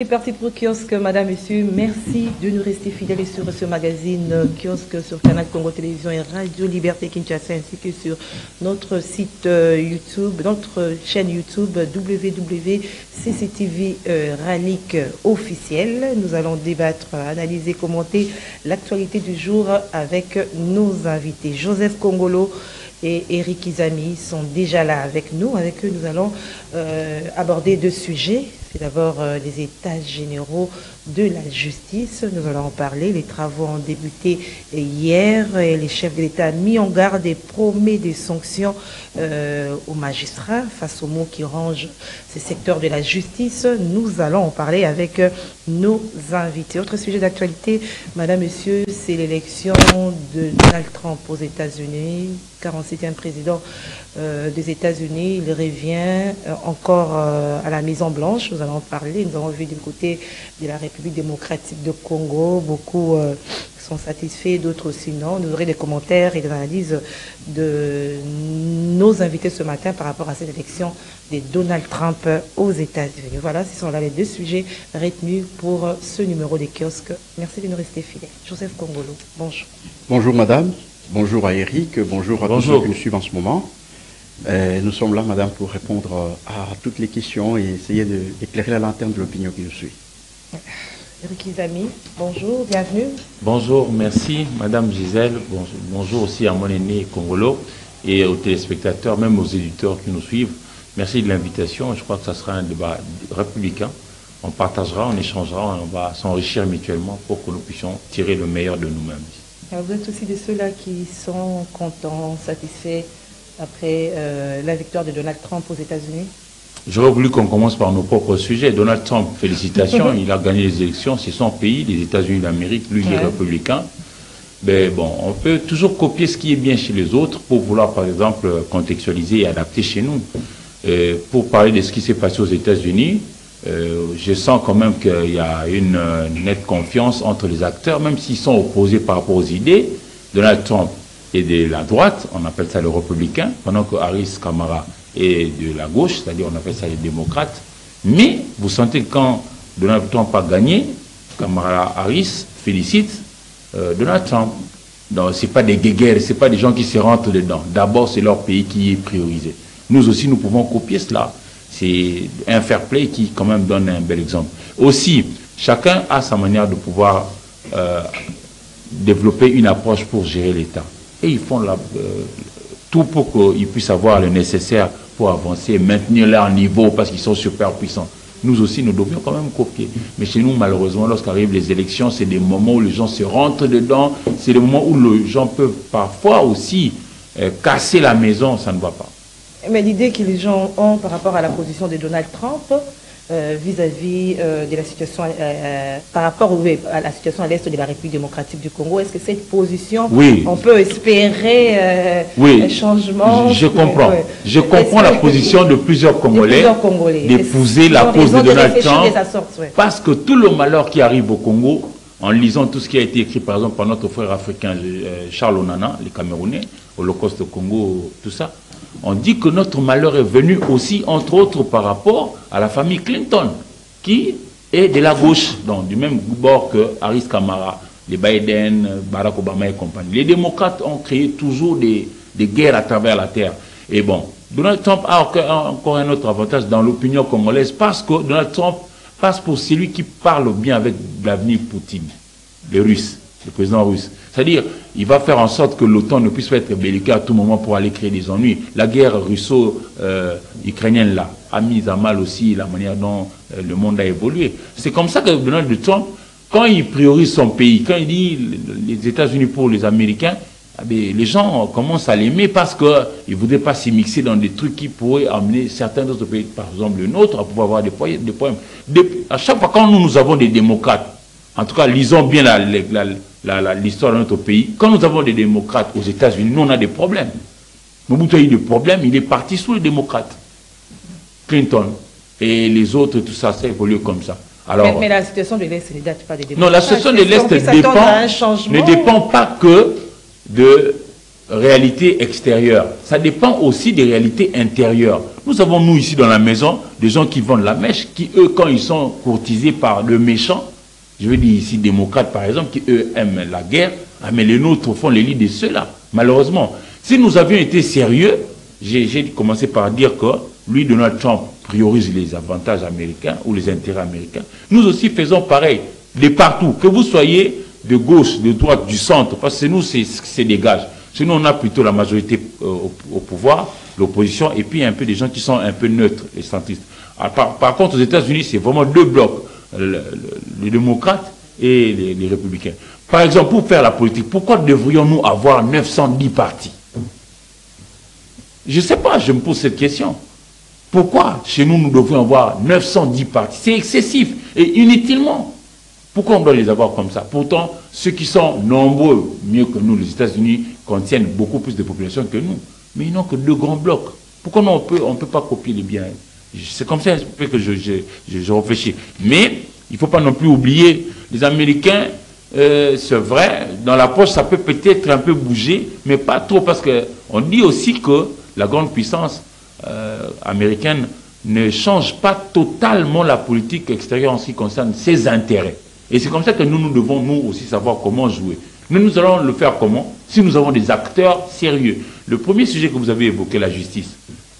C'est parti pour Kiosque, madame, monsieur. Merci de nous rester fidèles sur ce magazine Kiosque sur Canal Congo Télévision et Radio Liberté Kinshasa, ainsi que sur notre site YouTube, notre chaîne YouTube www.cctv Ralik officiel. Nous allons débattre, analyser, commenter l'actualité du jour avec nos invités. Joseph Kongolo et Eric Izami sont déjà là avec nous. Avec eux, nous allons aborder deux sujets. C'est d'abord les états généraux de la justice. Nous allons en parler. Les travaux ont débuté hier et les chefs de l'État ont mis en garde et promet des sanctions aux magistrats face aux mots qui rongent ces secteurs de la justice. Nous allons en parler avec nos invités. Autre sujet d'actualité, madame, monsieur, c'est l'élection de Donald Trump aux États-Unis, 47e président des États-Unis. Il revient encore à la Maison-Blanche. Nous allons en parler. Nous avons vu du côté de la République démocratique de Congo, beaucoup sont satisfaits, d'autres aussi non. Nous aurons des commentaires et des analyses de nos invités ce matin par rapport à cette élection de Donald Trump aux États-Unis. Voilà, ce sont là les deux sujets retenus pour ce numéro des kiosques. Merci de nous rester fidèles. Joseph Kongolo, bonjour. Bonjour madame, bonjour à Eric, bonjour à tous ceux qui nous suivent en ce moment. Nous sommes là, madame, pour répondre à toutes les questions et essayer d'éclairer la lanterne de l'opinion qui nous suit. Eric Izami, bonjour, bienvenue. Bonjour, merci, madame Gisèle. Bonjour aussi à mon aîné Kongolo et aux téléspectateurs, même aux éditeurs qui nous suivent. Merci de l'invitation. Je crois que ça sera un débat républicain. On partagera, on échangera, on va s'enrichir mutuellement pour que nous puissions tirer le meilleur de nous-mêmes. Vous êtes aussi de ceux-là qui sont contents, satisfaits après la victoire de Donald Trump aux États-Unis? J'aurais voulu qu'on commence par nos propres sujets. Donald Trump, félicitations, il a gagné les élections, c'est son pays, les États-Unis d'Amérique, lui il est républicain. Mais bon, on peut toujours copier ce qui est bien chez les autres pour vouloir, par exemple, contextualiser et adapter chez nous. Pour parler de ce qui s'est passé aux États-Unis, je sens quand même qu'il y a une nette confiance entre les acteurs, même s'ils sont opposés par rapport aux idées. Donald Trump est de la droite, on appelle ça les républicains, pendant que Harris Kamala est de la gauche, c'est-à-dire on appelle ça les démocrates. Mais vous sentez que quand Donald Trump a gagné, Kamala Harris félicite Donald Trump. Donc ce n'est pas des guéguerres, ce n'est pas des gens qui se rentrent dedans. D'abord, c'est leur pays qui est priorisé. Nous aussi, nous pouvons copier cela. C'est un fair play qui quand même donne un bel exemple. Aussi, chacun a sa manière de pouvoir développer une approche pour gérer l'État. Et ils font tout pour qu'ils puissent avoir le nécessaire pour avancer, maintenir leur niveau parce qu'ils sont super puissants. Nous aussi, nous devions quand même copier. Mais chez nous, malheureusement, lorsqu'arrivent les élections, c'est des moments où les gens se rentrent dedans. C'est des moments où les gens peuvent parfois aussi casser la maison. Ça ne va pas. Mais l'idée que les gens ont par rapport à la position de Donald Trump vis-à-vis de la situation, par rapport à la situation à l'est de la République démocratique du Congo, est-ce que cette position, on peut espérer un changement? Je comprends. Je comprends la position de plusieurs Congolais d'épouser la cause de Donald Trump, parce que tout le malheur qui arrive au Congo, en lisant tout ce qui a été écrit par exemple par notre frère africain Charles Onana, les Camerounais, Holocauste au Congo, tout ça, on dit que notre malheur est venu aussi, entre autres, par rapport à la famille Clinton, qui est de la gauche, donc du même bord que Harris Kamala, les Biden, Barack Obama et compagnie. Les démocrates ont créé toujours des guerres à travers la terre. Et bon, Donald Trump a encore un autre avantage dans l'opinion congolaise, parce que Donald Trump passe pour celui qui parle bien avec Vladimir Poutine, le président russe. C'est-à-dire, il va faire en sorte que l'OTAN ne puisse pas être belliqueux à tout moment pour aller créer des ennuis. La guerre russo-ukrainienne là a mis à mal aussi la manière dont le monde a évolué. C'est comme ça que Donald Trump, quand il priorise son pays, quand il dit les États-Unis pour les Américains, les gens commencent à l'aimer parce qu'ils ne voudraient pas s'y mixer dans des trucs qui pourraient amener certains d'autres pays, par exemple le nôtre, à pouvoir avoir des problèmes. À chaque fois quand nous avons des démocrates, en tout cas lisons bien l'histoire de notre pays, quand nous avons des démocrates aux États-Unis, nous on a des problèmes. Mobutu a eu des problèmes, il est parti sous les démocrates. Clinton et les autres, tout ça, ça évolue comme ça. Alors, mais la situation de l'Est ne date pas des démocrates. Non, la situation de l'Est ne dépend pas que de réalités extérieures. Ça dépend aussi des réalités intérieures. Nous avons, nous, ici dans la maison, des gens qui vendent la mèche, qui, eux, quand ils sont courtisés par le méchant, je veux dire ici démocrates, par exemple, qui, eux, aiment la guerre, ah, mais les nôtres font les lits de ceux-là, malheureusement. Si nous avions été sérieux, j'ai commencé par dire que lui, Donald Trump, priorise les avantages américains ou les intérêts américains. Nous aussi faisons pareil, de partout. Que vous soyez de gauche, de droite, du centre, parce que nous, c'est des gages. Sinon, on a plutôt la majorité au pouvoir, l'opposition, et puis un peu des gens qui sont un peu neutres, les centristes. Par contre, aux États-Unis, c'est vraiment deux blocs, les démocrates et les républicains. Par exemple, pour faire la politique, pourquoi devrions-nous avoir 910 partis? Je ne sais pas, je me pose cette question. Pourquoi chez nous, nous devrions avoir 910 partis? C'est excessif et inutilement. Pourquoi on doit les avoir comme ça? Pourtant, ceux qui sont nombreux, mieux que nous, les États-Unis, contiennent beaucoup plus de population que nous. Mais ils n'ont que deux grands blocs. Pourquoi non, on ne peut pas copier les biens? C'est comme ça que je réfléchis. Mais il ne faut pas non plus oublier, les Américains, c'est vrai, dans la poche, ça peut peut-être un peu bouger, mais pas trop, parce qu'on dit aussi que la grande puissance américaine ne change pas totalement la politique extérieure en ce qui concerne ses intérêts. Et c'est comme ça que nous devons, nous aussi, savoir comment jouer. Mais nous allons le faire comment? Si nous avons des acteurs sérieux. Le premier sujet que vous avez évoqué, la justice.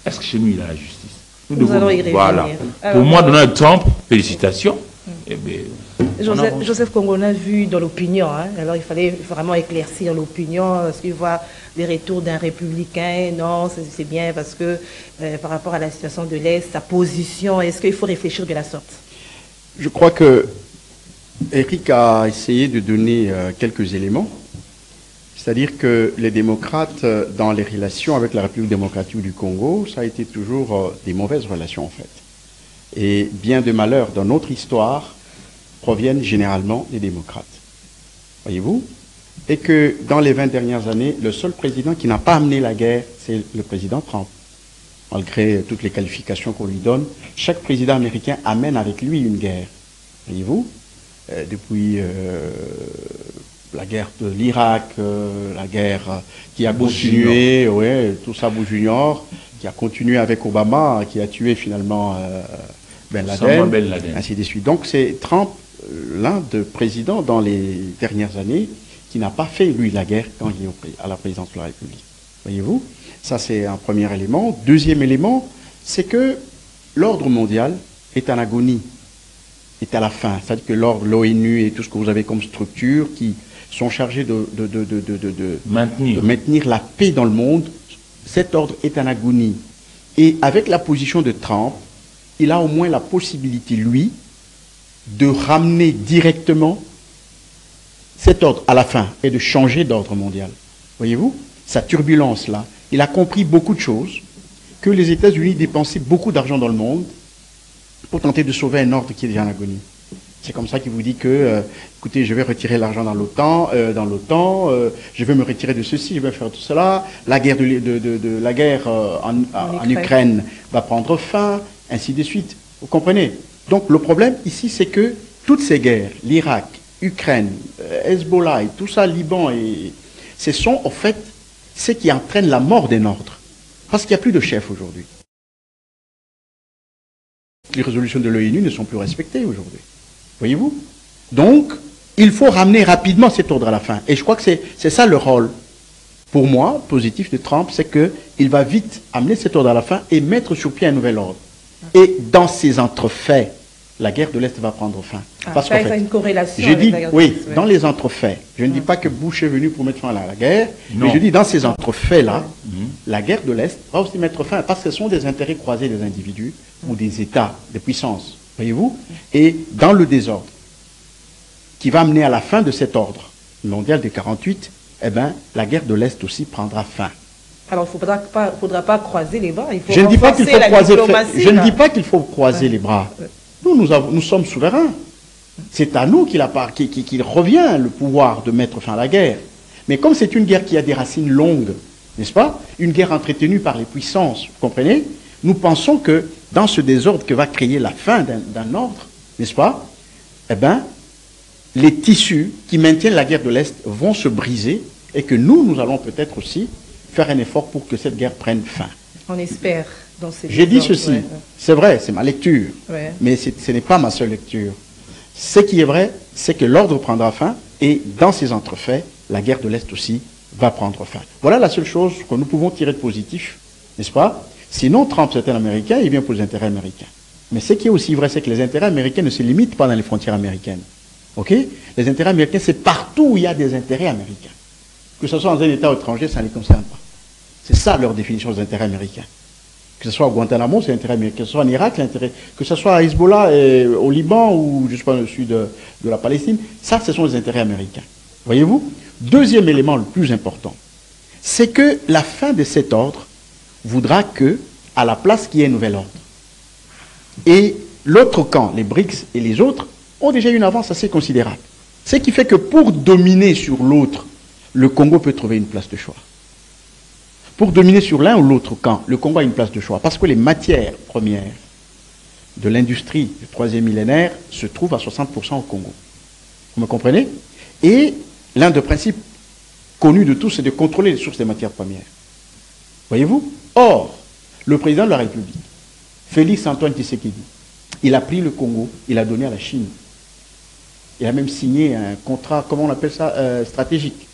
Est-ce que chez nous, il y a la justice? Nous allons y revenir. Voilà. Alors, pour moi, Donald Trump, félicitations. Eh bien, Joseph Kongo, on a vu dans l'opinion, hein, alors il fallait vraiment éclaircir l'opinion, est-ce qu'il voit des retours d'un républicain? Non, c'est bien parce que par rapport à la situation de l'Est, sa position, est-ce qu'il faut réfléchir de la sorte? Je crois que Eric a essayé de donner quelques éléments, c'est-à-dire que les démocrates, dans les relations avec la République démocratique du Congo, ça a été toujours des mauvaises relations en fait. Et bien de malheurs dans notre histoire proviennent généralement des démocrates. Voyez-vous? Et que dans les 20 dernières années, le seul président qui n'a pas amené la guerre, c'est le président Trump. Malgré toutes les qualifications qu'on lui donne, chaque président américain amène avec lui une guerre. Voyez-vous? Depuis la guerre de l'Irak, la guerre qui a continué, ouais, tout ça, Bush Junior, qui a continué avec Obama, qui a tué finalement Ben Laden, ainsi de suite. Donc c'est Trump, l'un des présidents dans les dernières années, qui n'a pas fait, lui, la guerre quand il est à la présidence de la République. Voyez-vous? Ça, c'est un premier élément. Deuxième élément, c'est que l'ordre mondial est en agonie, est à la fin. C'est-à-dire que l'ONU et tout ce que vous avez comme structure qui sont chargés de maintenir la paix dans le monde, cet ordre est en agonie. Et avec la position de Trump, il a au moins la possibilité, lui, de ramener directement cet ordre à la fin et de changer d'ordre mondial. Voyez-vous? Sa turbulence-là, il a compris beaucoup de choses, que les États-Unis dépensaient beaucoup d'argent dans le monde pour tenter de sauver un ordre qui est déjà en agonie. C'est comme ça qu'il vous dit que, écoutez, je vais retirer l'argent dans l'OTAN, je vais me retirer de ceci, je vais faire tout cela, la guerre, en Ukraine va prendre fin, ainsi de suite. Vous comprenez? Donc le problème ici, c'est que toutes ces guerres, l'Irak, Ukraine, Hezbollah, et tout ça, Liban, ce sont en fait ce qui entraîne la mort d'un ordre. Parce qu'il n'y a plus de chef aujourd'hui. Les résolutions de l'ONU ne sont plus respectées aujourd'hui. Voyez-vous? Donc, il faut ramener rapidement cet ordre à la fin. Et je crois que c'est ça le rôle, pour moi, positif de Trump, c'est qu'il va vite amener cet ordre à la fin et mettre sur pied un nouvel ordre. Et dans ces entrefaits, la guerre de l'Est va prendre fin. Parce qu'en fait, une corrélation je dis, oui, dans les entrefaits, je ne dis pas que Bush est venu pour mettre fin à la guerre, mais je dis dans ces entrefaits-là, la guerre de l'Est va aussi mettre fin, parce que ce sont des intérêts croisés des individus ou des États, des puissances, voyez-vous? Et dans le désordre, qui va mener à la fin de cet ordre mondial de 1948, eh bien, la guerre de l'Est aussi prendra fin. Alors, il ne faudra pas croiser les bras, il faut je ne dis pas qu'il faut croiser, je ne dis pas qu'il faut croiser les bras. Nous sommes souverains. C'est à nous qu'il revient le pouvoir de mettre fin à la guerre. Mais comme c'est une guerre qui a des racines longues, n'est-ce pas? Une guerre entretenue par les puissances, vous comprenez? Nous pensons que dans ce désordre que va créer la fin d'un ordre, n'est-ce pas? Eh bien, les tissus qui maintiennent la guerre de l'Est vont se briser et que nous allons peut-être aussi faire un effort pour que cette guerre prenne fin. On espère. J'ai dit ceci, c'est vrai, c'est ma lecture, mais ce n'est pas ma seule lecture. Ce qui est vrai, c'est que l'ordre prendra fin, et dans ces entrefaits, la guerre de l'Est aussi va prendre fin. Voilà la seule chose que nous pouvons tirer de positif, n'est-ce pas? Sinon, Trump, c'est un Américain, il vient pour les intérêts américains. Mais ce qui est aussi vrai, c'est que les intérêts américains ne se limitent pas dans les frontières américaines. Ok? Les intérêts américains, c'est partout où il y a des intérêts américains. Que ce soit dans un État étranger, ça ne les concerne pas. C'est ça leur définition des intérêts américains. Que ce soit à Guantanamo, c'est l'intérêt américain. Que ce soit en Irak, l'intérêt. Que ce soit à Hezbollah, au Liban ou je sais pas, au sud de la Palestine, ça, ce sont les intérêts américains. Voyez-vous? Deuxième élément le plus important, c'est que la fin de cet ordre voudra que, à la place qu'il y ait un nouvel ordre. Et l'autre camp, les BRICS et les autres, ont déjà une avance assez considérable. Ce qui fait que pour dominer sur l'autre, le Congo peut trouver une place de choix. Pour dominer sur l'un ou l'autre camp, le Congo a une place de choix. Parce que les matières premières de l'industrie du 3e millénaire se trouvent à 60% au Congo. Vous me comprenez? Et l'un des principes connus de tous, c'est de contrôler les sources des matières premières. Voyez-vous? Or, le président de la République, Félix Antoine Tshisekedi, il a pris le Congo, il a donné à la Chine. Il a même signé un contrat, comment on appelle ça, stratégique.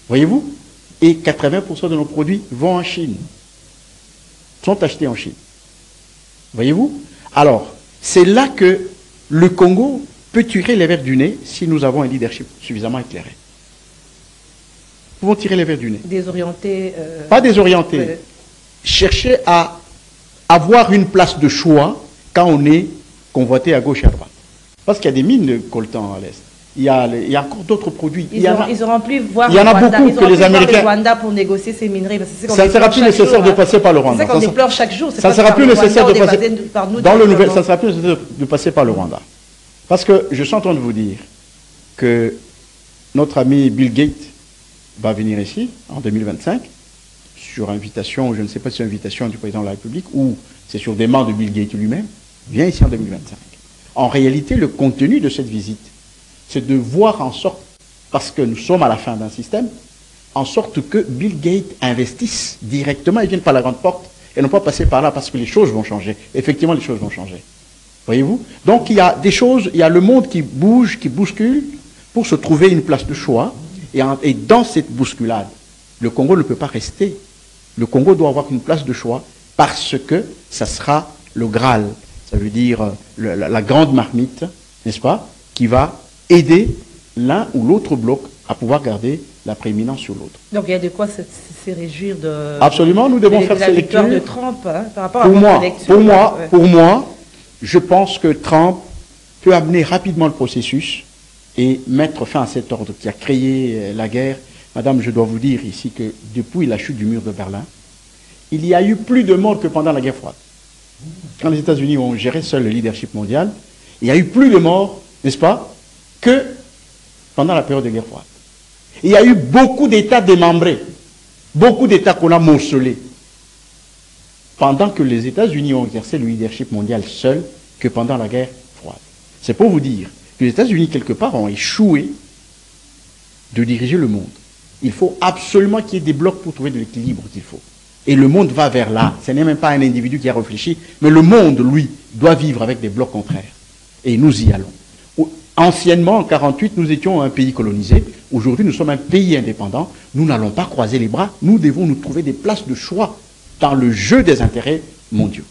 Voyez-vous? Et 80% de nos produits vont en Chine, sont achetés en Chine. Voyez-vous? Alors, c'est là que le Congo peut tirer les vers du nez si nous avons un leadership suffisamment éclairé. Nous pouvons tirer les vers du nez. Désorienté. Pas désorienté. Chercher à avoir une place de choix quand on est convoité à gauche et à droite. Parce qu'il y a des mines de coltan à l'Est. Il y a encore d'autres produits. Ils auront plus voir il y en a beaucoup que les Américains. Le Rwanda pour négocier ces minerais. Ça ne sera plus nécessaire de passer par le Rwanda. C'est ça qu'on déplore chaque jour. Ça ne sera plus nécessaire de passer dans le nouvel. Ça ne sera plus nécessaire de passer par le Rwanda. Parce que je suis en train de vous dire que notre ami Bill Gates va venir ici en 2025 sur invitation, je ne sais pas si c'est invitation du président de la République ou c'est sur demande de Bill Gates lui-même, vient ici en 2025. En réalité, le contenu de cette visite, c'est de voir en sorte, parce que nous sommes à la fin d'un système, en sorte que Bill Gates investisse directement, il vient par la grande porte, et non pas passer par là, parce que les choses vont changer. Effectivement, les choses vont changer. Voyez-vous? Donc, il y a des choses, il y a le monde qui bouge, qui bouscule, pour se trouver une place de choix, et dans cette bousculade, le Congo ne peut pas rester. Le Congo doit avoir une place de choix, parce que ça sera le Graal, ça veut dire la grande marmite, n'est-ce pas, qui va aider l'un ou l'autre bloc à pouvoir garder la prééminence sur l'autre. Donc il y a de quoi se réjouir de... Absolument, nous devons faire cette lecture. De Trump, hein, par rapport à votre lecture. Pour moi, je pense que Trump peut amener rapidement le processus et mettre fin à cet ordre qui a créé la guerre. Madame, je dois vous dire ici que depuis la chute du mur de Berlin, il y a eu plus de morts que pendant la guerre froide. Quand les États-Unis ont géré seul le leadership mondial, il y a eu plus de morts, n'est-ce pas, que pendant la période de guerre froide. Il y a eu beaucoup d'États démembrés, beaucoup d'États qu'on a morcelés, pendant que les États-Unis ont exercé le leadership mondial seul que pendant la guerre froide. C'est pour vous dire que les États-Unis, quelque part, ont échoué de diriger le monde. Il faut absolument qu'il y ait des blocs pour trouver de l'équilibre qu'il faut. Et le monde va vers là. Ce n'est même pas un individu qui a réfléchi, mais le monde, lui, doit vivre avec des blocs contraires. Et nous y allons. Anciennement, en 1948, nous étions un pays colonisé. Aujourd'hui, nous sommes un pays indépendant. Nous n'allons pas croiser les bras. Nous devons nous trouver des places de choix dans le jeu des intérêts mondiaux.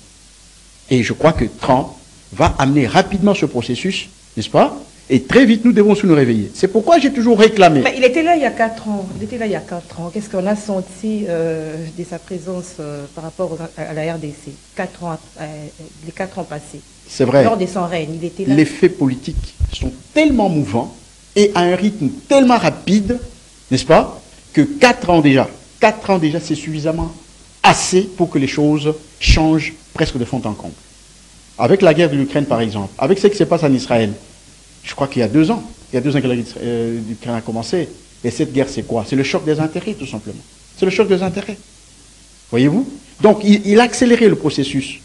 Et je crois que Trump va amener rapidement ce processus, n'est-ce pas? Et très vite, nous devons nous réveiller. C'est pourquoi j'ai toujours réclamé. Mais il était là il y a 4 ans. Qu'est-ce qu'on a senti de sa présence par rapport à la RDC 4 ans, les 4 ans passés. C'est vrai. Lors de son règne, il était là. Les faits politiques sont tellement mouvants et à un rythme tellement rapide, n'est-ce pas, que 4 ans déjà, c'est suffisamment assez pour que les choses changent presque de fond en comble. Avec la guerre de l'Ukraine, par exemple, avec ce qui se passe en Israël, je crois qu'il y a 2 ans, que la guerre d'Ukraine a commencé. Et cette guerre, c'est quoi? C'est le choc des intérêts, tout simplement. C'est le choc des intérêts. Voyez-vous? Donc, il a accéléré le processus.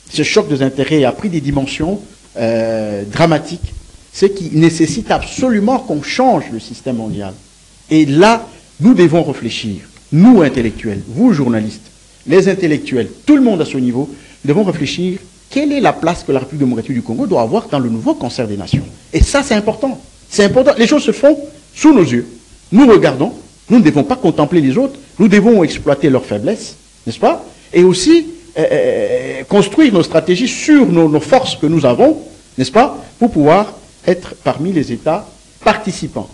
Ce choc des intérêts a pris des dimensions dramatiques, ce qui nécessite absolument qu'on change le système mondial. Et là, nous devons réfléchir, nous intellectuels, vous journalistes, les intellectuels, tout le monde à ce niveau, devons réfléchir quelle est la place que la République démocratique du Congo doit avoir dans le nouveau concert des nations. Et ça, c'est important. C'est important. Les choses se font sous nos yeux. Nous regardons, nous ne devons pas contempler les autres, nous devons exploiter leurs faiblesses, n'est-ce pas? Et aussi construire nos stratégies sur nos forces que nous avons, n'est-ce pas? Pour pouvoir être parmi les États participants,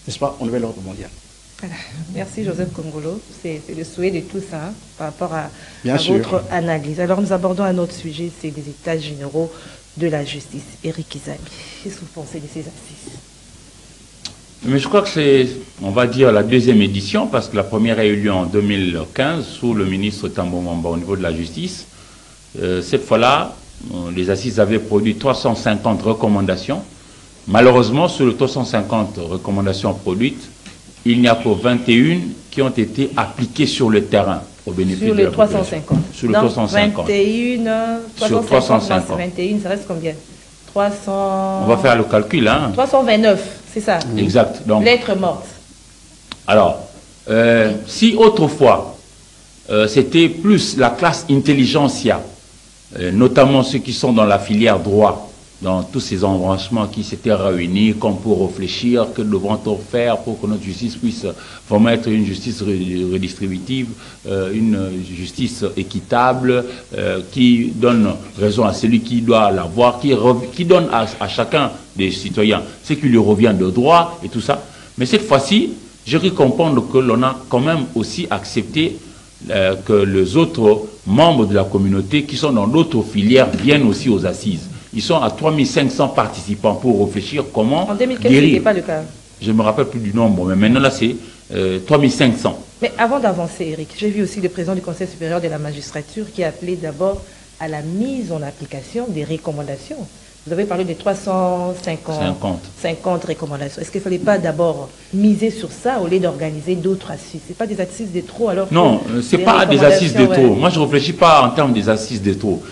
n'est-ce pas, au nouvel ordre mondial. Merci Joseph Kongolo, c'est le souhait de tous ça, par rapport à votre analyse. Alors nous abordons un autre sujet, c'est les états généraux de la justice. Éric Izami, qu'est-ce que vous pensez de ces assises? Mais je crois que c'est, on va dire, la deuxième édition, parce que la première a eu lieu en 2015 sous le ministre Tambo Mamba au niveau de la justice. Cette fois-là, les assises avaient produit 350 recommandations. Malheureusement, sur les 350 recommandations produites, il n'y a que 21 qui ont été appliquées sur le terrain au bénéfice de la population. Sur les 350. 21, 350. 21, ça reste combien? 300... On va faire le calcul, hein. 329, c'est ça. Exact. Donc, lettres mortes. Alors, si autrefois, c'était plus la classe intelligentsia, notamment ceux qui sont dans la filière droit, dans tous ces embranchements qui s'étaient réunis comme pour réfléchir que devons-nous faire pour que notre justice puisse vraiment être une justice redistributive, une justice équitable, qui donne raison à celui qui doit l'avoir, qui donne à chacun des citoyens ce qui lui revient de droit et tout ça. Mais cette fois-ci, je cru comprendre que l'on a quand même aussi accepté que les autres membres de la communauté qui sont dans d'autres filières viennent aussi aux assises. Ils sont à 3500 participants pour réfléchir comment en 2015, ce n'était pas le cas. Je ne me rappelle plus du nombre, mais maintenant là c'est 3500. Mais avant d'avancer, Eric, j'ai vu aussi le président du Conseil supérieur de la magistrature qui a appelé d'abord à la mise en application des recommandations. Vous avez parlé de 350 recommandations. Est-ce qu'il ne fallait pas d'abord miser sur ça au lieu d'organiser d'autres assises? Ce n'est pas des assises de trop alors? Non, ce n'est pas des assises de trop. Moi, je ne réfléchis pas en termes des assises de trop.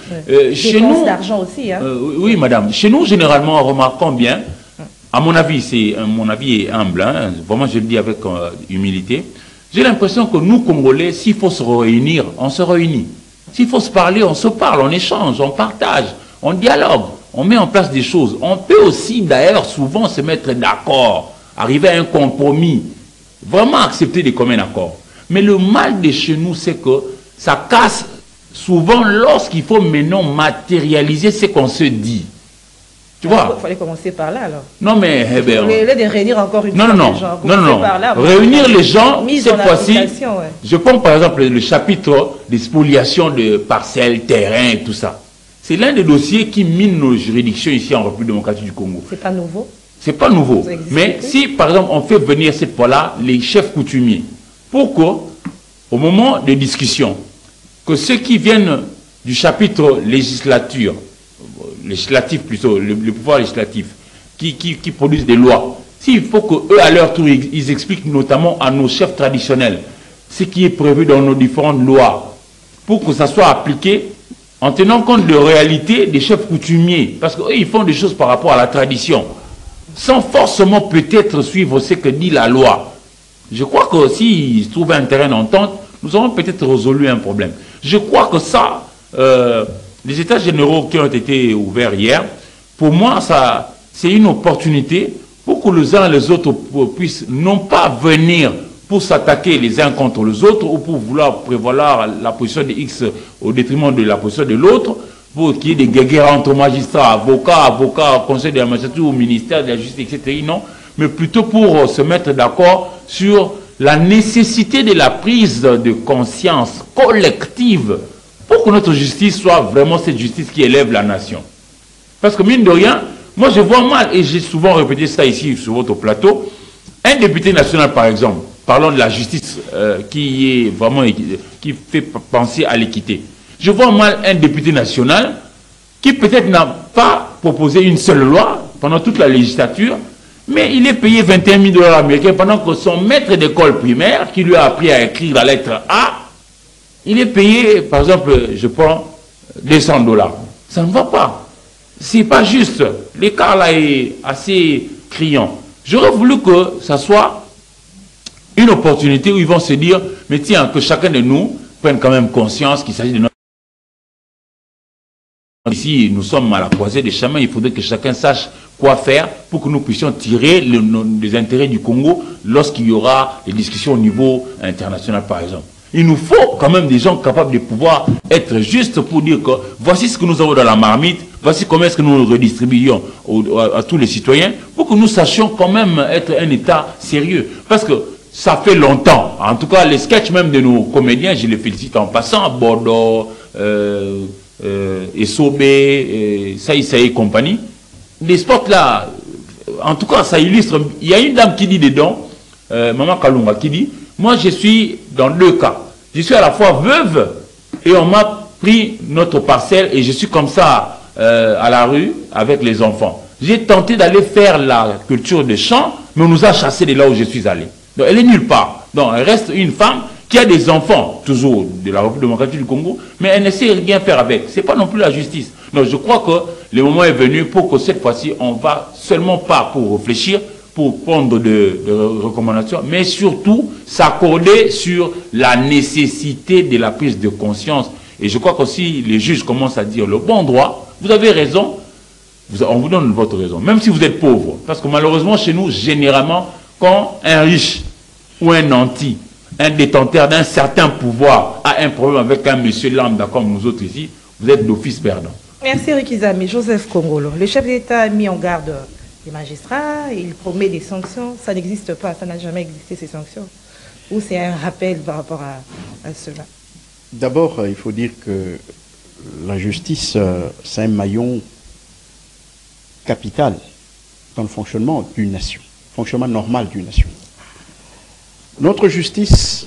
Chez nous, d'argent aussi. Hein? Oui, madame. Chez nous, généralement, remarquons bien, à mon avis, mon avis est humble, hein, vraiment je le dis avec humilité, j'ai l'impression que nous, Congolais, s'il faut se réunir, on se réunit. S'il faut se parler, on se parle, on échange, on partage, on dialogue. On met en place des choses. On peut aussi, d'ailleurs, souvent se mettre d'accord, arriver à un compromis, vraiment accepter des communs accords. Mais le mal de chez nous, c'est que ça casse souvent lorsqu'il faut maintenant matérialiser ce qu'on se dit. Tu vois? Il fallait commencer par là, alors. Non, mais... Au lieu de réunir encore une fois les gens. Non. Réunir les gens, cette fois-ci, je prends par exemple le chapitre des spoliations de parcelles, terrains et tout ça. C'est l'un des dossiers qui mine nos juridictions ici en République démocratique du Congo. C'est pas nouveau? C'est pas nouveau. Mais si, par exemple, on fait venir cette fois-là les chefs coutumiers, pourquoi, au moment des discussions, que ceux qui viennent du chapitre législatif plutôt, le pouvoir législatif, qui produisent des lois, s'il faut qu'eux, à leur tour, ils expliquent notamment à nos chefs traditionnels ce qui est prévu dans nos différentes lois, pour que ça soit appliqué en tenant compte de réalité des chefs coutumiers, parce qu'eux, ils font des choses par rapport à la tradition, sans forcément peut-être suivre ce que dit la loi. Je crois que s'ils se trouvent un terrain d'entente, nous aurons peut-être résolu un problème. Je crois que ça, les états généraux qui ont été ouverts hier, pour moi, c'est une opportunité pour que les uns et les autres puissent non pas venir pour s'attaquer les uns contre les autres ou pour vouloir prévaloir la position de X au détriment de la position de l'autre, pour qu'il y ait des guerres entre magistrats, avocats, conseil de la magistrature, ministère de la justice, etc. Non, mais plutôt pour se mettre d'accord sur la nécessité de la prise de conscience collective pour que notre justice soit vraiment cette justice qui élève la nation. Parce que mine de rien, moi je vois mal, et j'ai souvent répété ça ici sur votre plateau, un député national par exemple, parlons de la justice qui fait penser à l'équité. Je vois mal un député national qui peut-être n'a pas proposé une seule loi pendant toute la législature, mais il est payé 21 000 $ américains pendant que son maître d'école primaire, qui lui a appris à écrire la lettre A, il est payé, par exemple, je prends 200 $. Ça ne va pas. C'est pas juste. L'écart là est assez criant. J'aurais voulu que ça soit une opportunité où ils vont se dire, mais tiens, que chacun de nous prenne quand même conscience qu'il s'agit de notre... Ici, nous sommes à la croisée des chemins, il faudrait que chacun sache quoi faire pour que nous puissions tirer les intérêts du Congo lorsqu'il y aura des discussions au niveau international, par exemple. Il nous faut quand même des gens capables de pouvoir être justes pour dire que voici ce que nous avons dans la marmite, voici comment est-ce que nous le redistribuons à tous les citoyens, pour que nous sachions quand même être un État sérieux. Parce que ça fait longtemps, en tout cas les sketchs même de nos comédiens, je les félicite en passant, Bordeaux, Essobé, Saïssa et compagnie, les spots là, en tout cas ça illustre. Il y a une dame qui dit dedans, Maman Kalunga, qui dit, moi je suis dans deux cas, je suis à la fois veuve et on m'a pris notre parcelle et je suis comme ça à la rue avec les enfants. J'ai tenté d'aller faire la culture de champ, mais on nous a chassés de là où je suis allé. Donc elle est nulle part. Donc elle reste une femme qui a des enfants, toujours de la République démocratique du Congo, mais elle ne sait rien faire avec. Ce n'est pas non plus la justice. Donc je crois que le moment est venu pour que cette fois-ci, on ne va seulement pas pour réfléchir, pour prendre de recommandations, mais surtout s'accorder sur la nécessité de la prise de conscience. Et je crois qu'aussi les juges commencent à dire le bon droit. Vous avez raison, on vous donne votre raison, même si vous êtes pauvre. Parce que malheureusement, chez nous, généralement, quand un riche ou un nanti, un détenteur d'un certain pouvoir a un problème avec un monsieur lambda comme nous autres ici, vous êtes d'office perdant. Merci Eric Izami. Joseph Kongolo. Le chef d'État a mis en garde les magistrats, il promet des sanctions. Ça n'existe pas, ça n'a jamais existé ces sanctions. Ou c'est un rappel par rapport à cela? D'abord, il faut dire que la justice, c'est un maillon capital dans le fonctionnement d'une nation, fonctionnement normal d'une nation. Notre justice,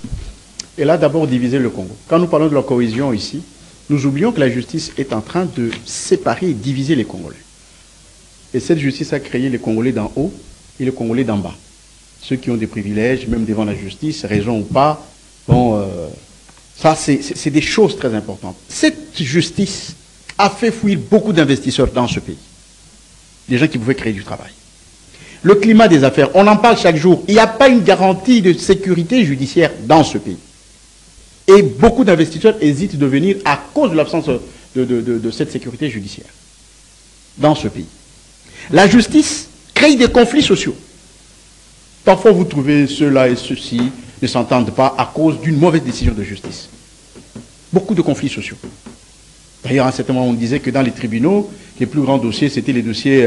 elle a d'abord divisé le Congo. Quand nous parlons de la cohésion ici, nous oublions que la justice est en train de séparer et diviser les Congolais. Et cette justice a créé les Congolais d'en haut et les Congolais d'en bas. Ceux qui ont des privilèges, même devant la justice, raison ou pas, bon, ça c'est des choses très importantes. Cette justice a fait fuir beaucoup d'investisseurs dans ce pays. Des gens qui pouvaient créer du travail. Le climat des affaires, on en parle chaque jour. Il n'y a pas une garantie de sécurité judiciaire dans ce pays. Et beaucoup d'investisseurs hésitent de venir à cause de l'absence de cette sécurité judiciaire dans ce pays. La justice crée des conflits sociaux. Parfois, vous trouvez ceux-là et ceux-ci ne s'entendent pas à cause d'une mauvaise décision de justice. Beaucoup de conflits sociaux. D'ailleurs, à un certain moment, on disait que dans les tribunaux, les plus grands dossiers, c'était les dossiers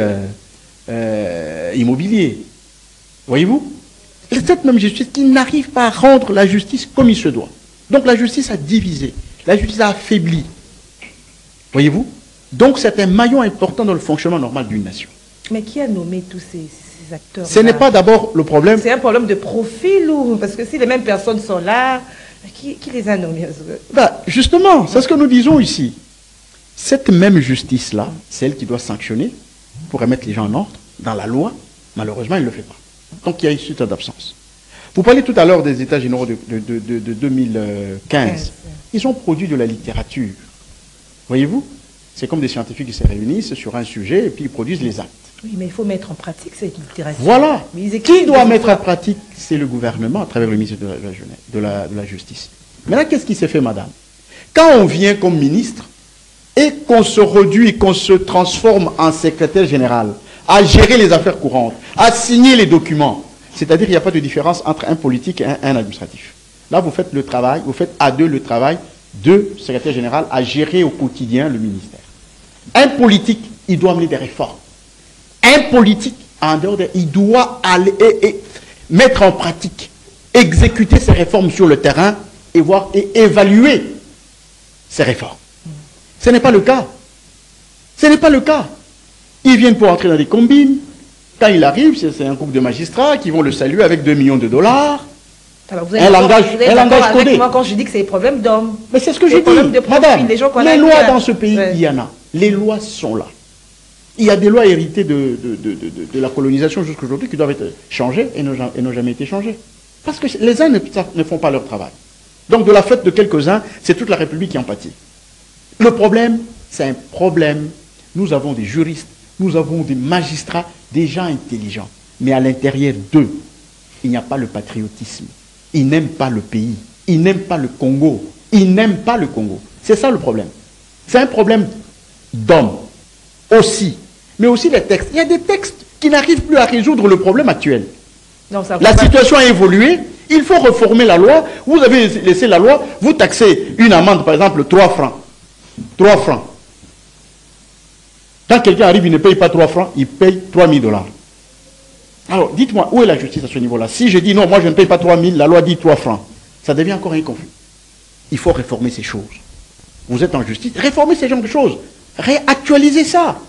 immobiliers. Voyez-vous? Cette même justice qui n'arrive pas à rendre la justice comme il se doit. Donc la justice a divisé, la justice a affaibli. Voyez-vous? Donc c'est un maillon important dans le fonctionnement normal d'une nation. Mais qui a nommé tous ces acteurs? Ce n'est pas d'abord le problème. C'est un problème de profil ou parce que si les mêmes personnes sont là, qui les a nommés? Justement, c'est ce que nous disons ici. Cette même justice-là, c'est elle qui doit sanctionner pour remettre les gens en ordre dans la loi. Malheureusement, elle ne le fait pas. Donc il y a une suite d'absence. Vous parlez tout à l'heure des États généraux de 2015. Ils ont produit de la littérature. Voyez-vous? C'est comme des scientifiques qui se réunissent sur un sujet et puis ils produisent les actes. Oui, mais il faut mettre en pratique cette littérature. Voilà. Qui doit mettre en pratique? C'est le gouvernement à travers le ministre de la Justice. Maintenant, qu'est-ce qui s'est fait, madame? Quand on vient comme ministre et qu'on se réduit, qu'on se transforme en secrétaire général, à gérer les affaires courantes, à signer les documents, c'est-à-dire qu'il n'y a pas de différence entre un politique et un administratif. Là, vous faites le travail, vous faites à deux le travail de secrétaire général à gérer au quotidien le ministère. Un politique, il doit amener des réformes. Un politique, en dehors de, il doit aller et mettre en pratique, exécuter ces réformes sur le terrain et voir et évaluer ces réformes. Ce n'est pas le cas. Ce n'est pas le cas. Ils viennent pour entrer dans des combines. Quand il arrive, c'est un groupe de magistrats qui vont le saluer avec 2 millions de dollars. Alors vous êtes un langage codé. Moi, quand je dis que c'est des problèmes d'hommes. Mais c'est ce que je dis. Madame, les lois dans ce pays, il y en a. Les lois sont là. Il y a des lois héritées de la colonisation jusqu'à aujourd'hui qui doivent être changées et n'ont jamais été changées. Parce que les uns ne font pas leur travail. Donc de la fête de quelques-uns, c'est toute la République qui en pâtit. Le problème, c'est un problème. Nous avons des juristes, nous avons des magistrats, des gens intelligents. Mais à l'intérieur d'eux, il n'y a pas le patriotisme. ils n'aiment pas le pays, ils n'aiment pas le Congo, ils n'aiment pas le Congo. C'est ça le problème. C'est un problème d'hommes aussi, mais aussi les textes. Il y a des textes qui n'arrivent plus à résoudre le problème actuel. Non, la situation a évolué, il faut reformer la loi. Vous avez laissé la loi, vous taxez une amende, par exemple, 3 francs. 3 francs. Quand quelqu'un arrive, il ne paye pas 3 francs, il paye 3 000 $. Alors, dites-moi, où est la justice à ce niveau-là? Si je dis non, moi je ne paye pas 3 000, la loi dit 3 francs. Ça devient encore un conflit. Il faut réformer ces choses. Vous êtes en justice, réformez ces genres de choses. Réactualisez ça.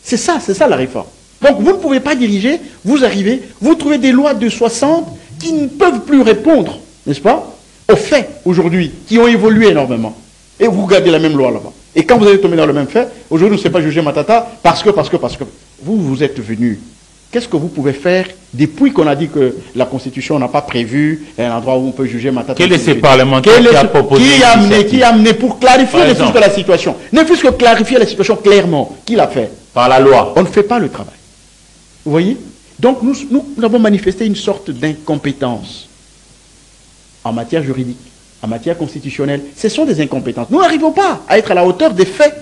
C'est ça la réforme. Donc vous ne pouvez pas diriger, vous arrivez, vous trouvez des lois de 60 qui ne peuvent plus répondre, n'est-ce pas, aux faits aujourd'hui, qui ont évolué énormément. Et vous gardez la même loi là-bas. Et quand vous allez tomber dans le même fait, aujourd'hui, on ne sait pas juger Matata parce que vous êtes venu. Qu'est-ce que vous pouvez faire depuis qu'on a dit que la Constitution n'a pas prévu un endroit où on peut juger Matata? Quel est ce parlementaire qui a proposé qui a amené pour clarifier ne fût-ce que la situation? Ne fût-ce que clarifier la situation clairement. Qui l'a fait? Par la loi. On ne fait pas le travail. Vous voyez? Donc nous avons manifesté une sorte d'incompétence en matière juridique, en matière constitutionnelle. Ce sont des incompétences. Nous n'arrivons pas à être à la hauteur des faits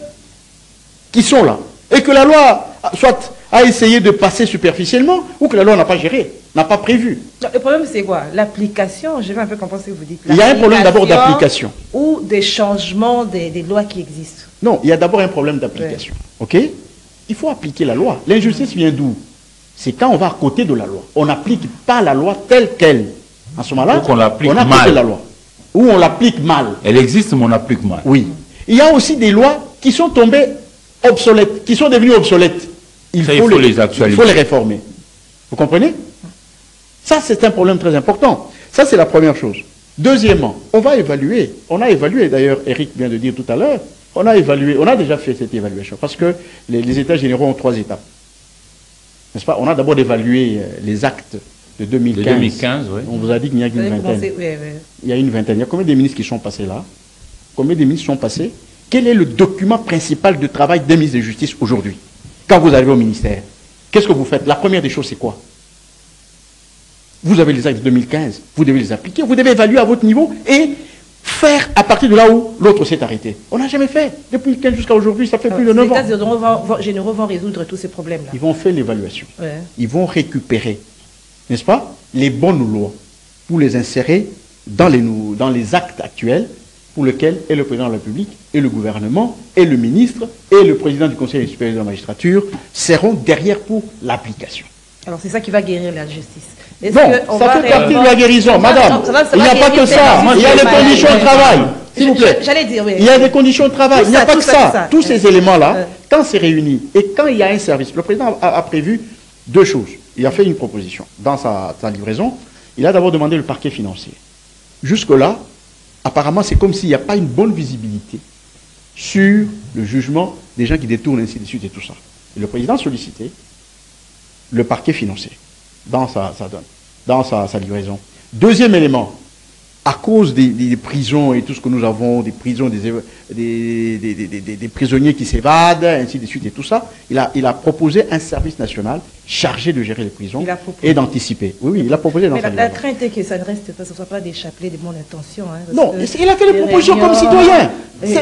qui sont là. Et que la loi soit a essayé de passer superficiellement ou que la loi n'a pas géré, n'a pas prévu. Le problème c'est quoi? L'application, je vais un peu comprendre ce que vous dites. Il y a un problème d'abord d'application. Ou des changements des lois qui existent. Non, il y a d'abord un problème d'application. Ok? Il faut appliquer la loi. L'injustice vient d'où? C'est quand on va à côté de la loi. On n'applique pas la loi telle qu'elle. En ce moment-là, on applique mal. Côté de la loi. Ou on l'applique mal. Elle existe, mais on l'applique mal. Oui. Il y a aussi des lois qui sont tombées obsolètes, qui sont devenues obsolètes. Il faut les actualiser. Il faut les réformer. Vous comprenez? Ça, c'est un problème très important. Ça, c'est la première chose. Deuxièmement, on va évaluer. On a évalué, d'ailleurs, Eric vient de dire tout à l'heure, on a évalué, on a déjà fait cette évaluation, parce que les États généraux ont 3 étapes. N'est-ce pas? On a d'abord évalué les actes de 2015. De 2015, oui. On vous a dit qu'il n'y a qu'une vingtaine. Oui. Il y a une vingtaine. Il y a combien de ministres qui sont passés là? Combien de ministres sont passés? Quel est le document principal de travail des ministres de justice aujourd'hui? Quand vous arrivez au ministère, qu'est-ce que vous faites? La première des choses, c'est quoi? Vous avez les actes de 2015, vous devez les appliquer, vous devez évaluer à votre niveau et faire à partir de là où l'autre s'est arrêté. On n'a jamais fait. Depuis 2015 jusqu'à aujourd'hui, ça fait plus de 9 ans. Les États généraux vont résoudre tous ces problèmes-là. Ils vont faire l'évaluation. Ouais. Ils vont récupérer, n'est-ce pas, les bonnes lois pour les insérer dans les actes actuels pour lesquels et le président de la République, et le gouvernement, et le ministre, et le président du Conseil supérieur de la magistrature seront derrière pour l'application. Alors c'est ça qui va guérir la justice. Non, ça fait partie de la guérison, madame. Il n'y a pas que ça. Il y a des conditions de travail. S'il vous plaît. J'allais dire, oui. Il y a des conditions de travail. Il n'y a pas que ça. Tous ces éléments-là, quand c'est réuni et quand il y a un service, le président a prévu 2 choses. Il a fait une proposition dans sa livraison. Il a d'abord demandé le parquet financier. Jusque-là, apparemment, c'est comme s'il n'y a pas une bonne visibilité sur le jugement des gens qui détournent ainsi de suite et tout ça. Et le président a sollicité le parquet financier dans sa livraison. Deuxième élément, à cause des prisons et tout ce que nous avons, des prisons, des prisonniers qui s'évadent, ainsi de suite et tout ça, il a proposé un service national chargé de gérer les prisons et d'anticiper. Oui, il a proposé dans sa livraison. La crainte est que ça ne reste pas, ce ne soit pas des chapelets de bonne intention. Hein, non, il a fait des propositions comme citoyen.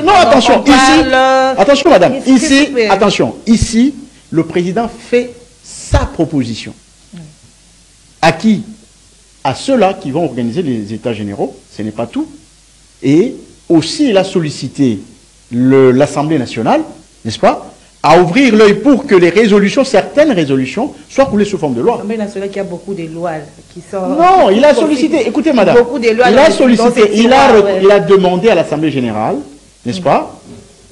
Non, attention, ici, attention madame, ici, attention, ici, le président fait sa proposition. À qui? À ceux-là qui vont organiser les États généraux, ce n'est pas tout. Et aussi, il a sollicité l'Assemblée nationale, n'est-ce pas, à ouvrir l'œil pour que les résolutions, certaines résolutions, soient coulées sous forme de loi. L'Assemblée nationale qui a beaucoup de lois qui sont... Non, il a sollicité, écoutez madame, il a sollicité, il a demandé à l'Assemblée générale, n'est-ce pas,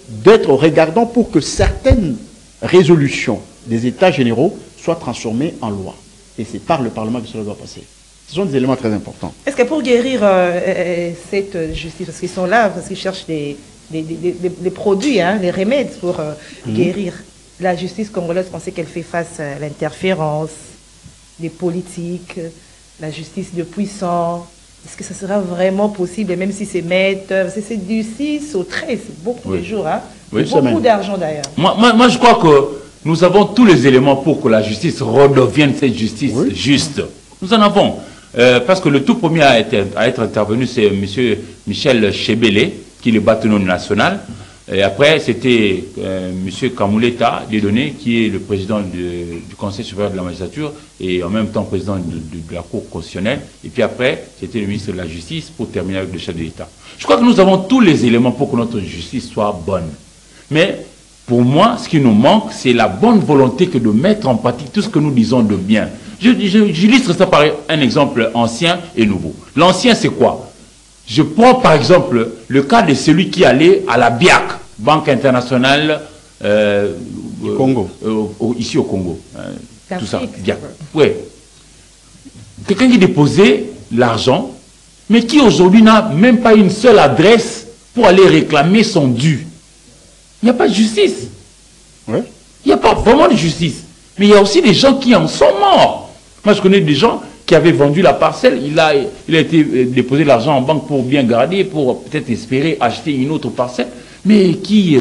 d'être regardant pour que certaines résolutions des États généraux soient transformées en loi. Et c'est par le Parlement que cela doit passer. Ce sont des éléments très importants. Est-ce que pour guérir cette justice, parce qu'ils sont là, parce qu'ils cherchent des produits, hein, les remèdes pour guérir la justice congolaise, on sait qu'elle fait face à l'interférence des politiques, la justice de puissants. Est-ce que ça sera vraiment possible, même si c'est c'est du 6 au 13, c'est beaucoup de jours, hein, beaucoup d'argent d'ailleurs. Moi, je crois que nous avons tous les éléments pour que la justice redevienne cette justice juste. Nous en avons. parce que le tout premier à être intervenu, c'est M. Michel Chebele, qui est le bâtonnier national. Et après, c'était M. Kamouleta Dieudonné, qui est le président du Conseil supérieur de la magistrature et en même temps président de la Cour constitutionnelle. Et puis après, c'était le ministre de la Justice pour terminer avec le chef de l'État. Je crois que nous avons tous les éléments pour que notre justice soit bonne. Mais pour moi, ce qui nous manque, c'est la bonne volonté que de mettre en pratique tout ce que nous disons de bien. J'illustre ça par un exemple ancien et nouveau. L'ancien, c'est quoi? Je prends par exemple le cas de celui qui allait à la BIAC, Banque internationale Congo. Ici au Congo. Tout ça, BIAC. Oui. Quelqu'un qui déposait l'argent, mais qui aujourd'hui n'a même pas une seule adresse pour aller réclamer son dû. Il n'y a pas de justice. Ouais. Il n'y a pas vraiment de justice. Mais il y a aussi des gens qui en sont morts. Moi, je connais des gens qui avaient vendu la parcelle. Il a été déposé l'argent en banque pour bien garder, pour peut-être espérer acheter une autre parcelle, mais qui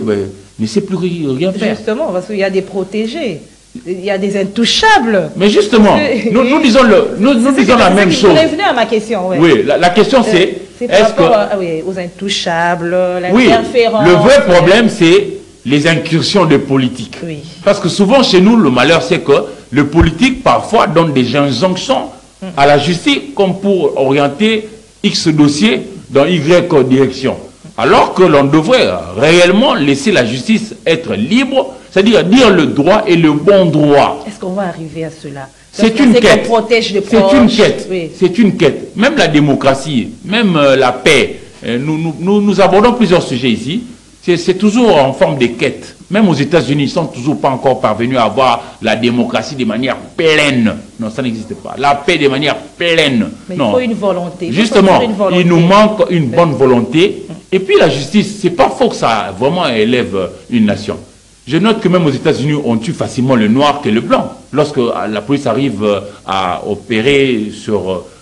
ne sait plus rien faire. Justement, parce qu'il y a des protégés. Il y a des intouchables. Mais justement, nous disons la même chose. Vous revenez à ma question. Ouais. Oui, la question c'est... Est-ce que... aux intouchables, l'interférence... Oui, le vrai problème c'est les incursions de politique. Oui. Parce que souvent chez nous, le malheur c'est que le politique parfois donne des injonctions à la justice comme pour orienter X dossier dans Y direction. Alors que l'on devrait réellement laisser la justice être libre, c'est-à-dire dire le droit et le bon droit. Est-ce qu'on va arriver à cela? C'est une quête. C'est une quête. Oui. C'est une quête. Même la démocratie, même la paix. Nous abordons plusieurs sujets ici. C'est toujours en forme de quête. Même aux États-Unis, ils ne sont toujours pas encore parvenus à avoir la démocratie de manière pleine. Non, ça n'existe pas. La paix de manière pleine. Mais non. Il faut une volonté. Justement, il nous manque une bonne volonté. Et puis la justice, c'est pas faux que ça vraiment élève une nation. Je note que même aux États-Unis, on tue facilement le noir que le blanc lorsque la police arrive à opérer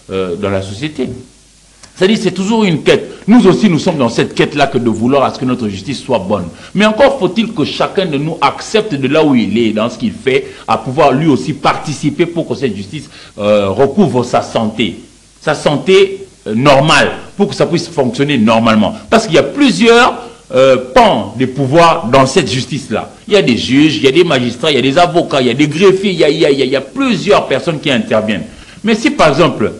dans la société. C'est-à-dire c'est toujours une quête. Nous aussi, nous sommes dans cette quête-là que de vouloir à ce que notre justice soit bonne. Mais encore faut-il que chacun de nous accepte de là où il est, dans ce qu'il fait, à pouvoir lui aussi participer pour que cette justice recouvre sa santé. Sa santé normale, pour que ça puisse fonctionner normalement. Parce qu'il y a plusieurs pans de pouvoir dans cette justice-là. Il y a des juges, il y a des magistrats, il y a des avocats, il y a des greffiers, il y a plusieurs personnes qui interviennent. Mais si par exemple,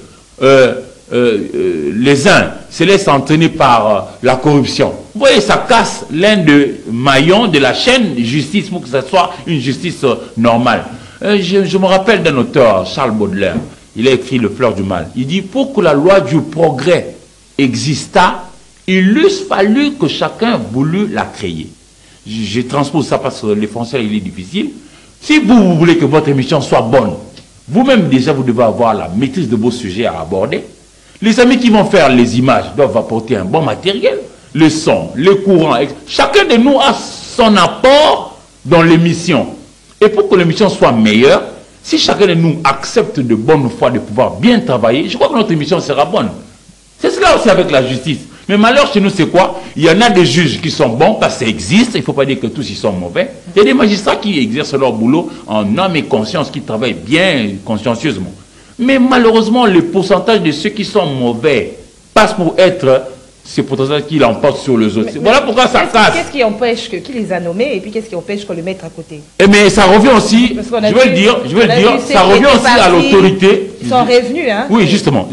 les uns se laissent entraîner par la corruption, vous voyez, ça casse l'un des maillons de la chaîne de justice pour que ça soit une justice normale. Je me rappelle d'un auteur, Charles Baudelaire, il a écrit Le Fleur du Mal. Il dit, pour que la loi du progrès exista, il eût fallu que chacun voulût la créer. Je transpose ça parce que le français, il est difficile. Si vous voulez que votre émission soit bonne, vous-même déjà, vous devez avoir la maîtrise de vos sujets à aborder. Les amis qui vont faire les images doivent apporter un bon matériel, le son, le courant. Chacun de nous a son apport dans l'émission. Et pour que l'émission soit meilleure, si chacun de nous accepte de bonne foi de pouvoir bien travailler, je crois que notre émission sera bonne. C'est cela aussi avec la justice. Mais malheur chez nous, c'est quoi? Il y en a des juges qui sont bons, parce que ça existe, il ne faut pas dire que tous ils sont mauvais. Il y a des magistrats qui exercent leur boulot en âme et conscience, qui travaillent bien, consciencieusement. Mais malheureusement, le pourcentage de ceux qui sont mauvais passe pour être ce pourcentage qui l'emporte sur les autres. Voilà pourquoi ça casse. Qu'est-ce qui empêche qui les a nommés et puis qu'est-ce qui empêche qu'on le mette à côté? Mais ça revient aussi, je vais le dire, ça revient aussi à l'autorité. Ils sont revenus, hein? Oui, justement.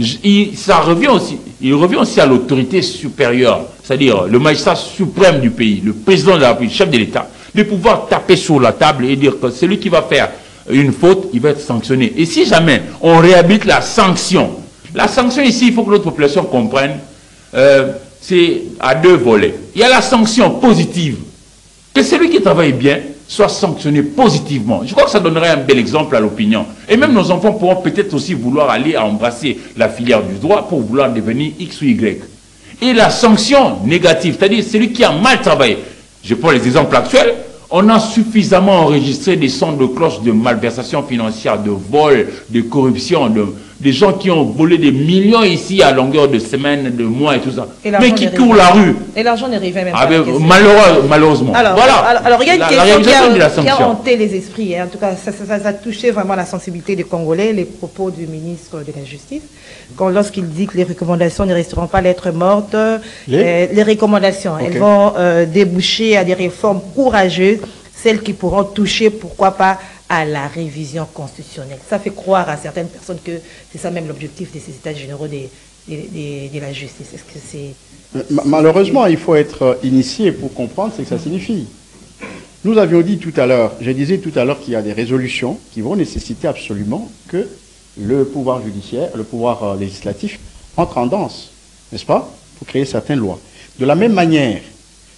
Il revient aussi à l'autorité supérieure, c'est-à-dire le magistrat suprême du pays, le président de la République, le chef de l'État, de pouvoir taper sur la table et dire que celui qui va faire une faute, il va être sanctionné. Et si jamais on réhabilite la sanction ici, il faut que notre population comprenne, c'est à deux volets. Il y a la sanction positive, que celui qui travaille bien soit sanctionné positivement. Je crois que ça donnerait un bel exemple à l'opinion. Et même nos enfants pourront peut-être aussi vouloir aller embrasser la filière du droit pour vouloir devenir X ou Y. Et la sanction négative, c'est-à-dire celui qui a mal travaillé. Je prends les exemples actuels. On a suffisamment enregistré des sons de cloche de malversation financière, de vol, de corruption, des gens qui ont volé des millions ici à longueur de semaines, de mois et tout ça, mais qui courent la rue. Et l'argent n'arrivait même pas. Malheureusement. Alors, voilà. Alors, il y a une question qui a hanté les esprits. Hein. En tout cas, ça a touché vraiment la sensibilité des Congolais, les propos du ministre de la Justice, lorsqu'il dit que les recommandations ne resteront pas lettres mortes. Les recommandations, okay, elles vont déboucher à des réformes courageuses, celles qui pourront toucher, pourquoi pas, à la révision constitutionnelle. Ça fait croire à certaines personnes que c'est ça même l'objectif de ces états généraux de la justice. Est-ce que c'est... Malheureusement, il faut être initié pour comprendre ce que ça signifie. Nous avions dit tout à l'heure, je disais tout à l'heure qu'il y a des résolutions qui vont nécessiter absolument que le pouvoir judiciaire, le pouvoir législatif entre en danse, n'est-ce pas, pour créer certaines lois. De la même manière,